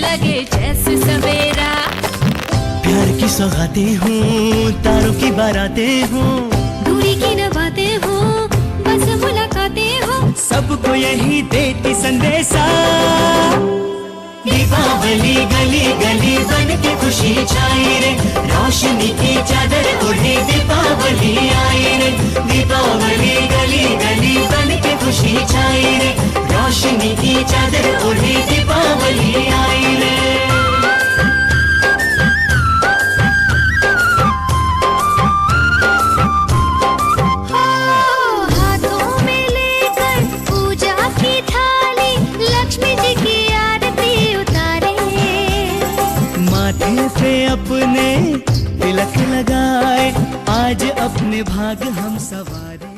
लगे जैसे सवेरा। प्यार की सौगातें हूँ, तारों की बारातें हूँ, दूरी की न बातें हो, बस मुलाकातें हो, सबको यही देती संदेशा। दीपावली गली गली बन के खुशी छाई रे, रोशनी की चादर ओढ़े दीपावली आई रे। दीपावली गली गली बन के खुशी छाई रे, रोशनी की चादर ओढ़े दीपावली आई रे। माथे पे अपने तिलक लगाए, आज अपने भाग हम सवारे।